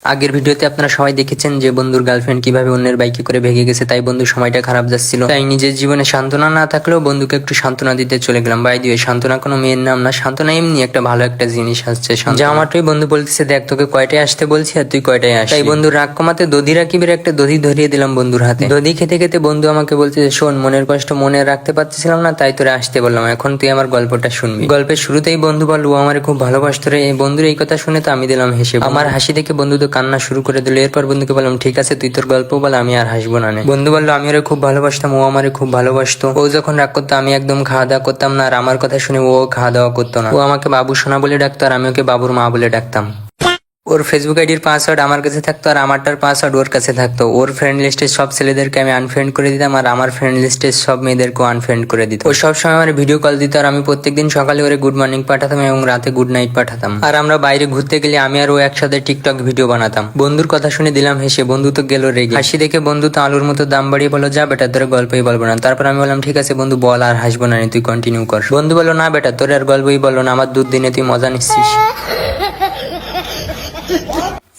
আগের ভিডিওতে আপনারা সবাই দেখেছেন যে বন্ধুর গার্লফ্রেন্ড কিভাবে অন্যের বাইকে করে ভেগে গেছে, তাই বন্ধুর সময়টা খারাপ যাচ্ছিল। তাই নিজের জীবনে সান্ত্বনা না থাকলেও বন্ধুকে একটু সান্ত্বনা দিতে চলে গেলাম। বাই দিয়ে সান্ত্বনা কোনো মেয়ের নাম না, সান্ত্বনা এমনি একটা ভালো একটা জিনিস আসছে। যা আমারটাই বন্ধু বলতেছে, দেখ তোকে কয়টায় আসতে বলছি আর তুই কয়টায় আসছিস। তাই বন্ধু রাগ কমাতে দধি রাকিবের একটা দধি ধরিয়ে দিলাম বন্ধুর হাতে। দধি খেতে খেতে বন্ধু আমাকে বলছে, শোন মনের কষ্ট মনে রাখতে পারতেছিলাম না, তাই তোরে আসতে বললাম, এখন তুই আমার গল্পটা শুনবি। গল্পের শুরুতেই বন্ধু বলল ও আমার খুব ভালোবাসতো রে। বন্ধুর এই কথা শুনে তো আমি দিলাম হেসে। আমার হাসি দেখে বন্ধু তো কান্না শুরু করে দিল। এরপর বন্ধুকে বললাম, ঠিক আছে তুই তোর গল্প বল, আমি আর হাসবো না। বন্ধু বললো, আমি ওরে খুব ভালোবাসতাম, ও আমারে খুব ভালোবাসতো। ও যখন রাগ করতো আমি একদম খাওয়া দাওয়া করতাম না, আর আমার কথা শুনে ও খাওয়া দাওয়া করতো না। ও আমাকে বাবু সোনা বলে ডাকতো আর আমি ওকে বাবুর মা বলে ডাকতাম। ওর ফেসবুক আইডির পাসওয়ার্ড আমার কাছে থাকতো আর আমারটার পাসওয়ার্ড ওর কাছে থাকতো। ওর ফ্রেন্ড লিস্টের সব ছেলেদেরকে আমি আনফ্রেন্ড করে দিতাম আর আমার ফ্রেন্ড লিস্টের সব মেয়েদেরকেও আনফ্রেন্ড করে দিত। ও সবসময় আমার ভিডিও কল দিত আর আমি প্রত্যেকদিন সকালে ওরে গুড মর্নিং পাঠাতাম এবং রাতে গুড নাইট পাঠাতাম। আর আমরা বাইরে ঘুরতে গেলে আমি আর ও একসাথে টিকটক ভিডিও বানাতাম। বন্ধুর কথা শুনে দিলাম হেসে, বন্ধু তো গেল রেগে। হাসি দেখে বন্ধু তো আলুর মতো দাম বাড়িয়ে বলো, যা বেটা তোর গল্পই বলবো না। তারপর আমি বললাম, ঠিক আছে বন্ধু বল, আর হাসবো না, তুই কন্টিনিউ কর। বন্ধু বললো, না বেটা তোর আর গল্পই বললো না, আমার দুধ দিনে তুই মজা নিচ্ছিস।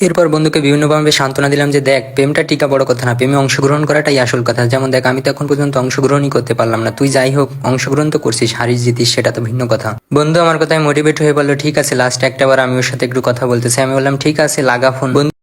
এরপর বন্ধুকে বিভিন্নভাবে সান্ত্বনা দিলাম যে দেখ প্রেমটা টিকা বড় কথা না, প্রেমে অংশগ্রহণ করাটাই আসল কথা। যেমন দেখ আমি তো এখন পর্যন্ত অংশগ্রহণই করতে পারলাম না, তুই যাই হোক অংশগ্রহণ তো করছিস, হারিস জিতিস সেটা তো ভিন্ন কথা। বন্ধু আমার কথায় মোটিভেট হয়ে বললো, ঠিক আছে লাস্ট একটা বার আমি ওর সাথে একটু কথা বলতেছি। আমি বললাম, ঠিক আছে লাগা ফোন।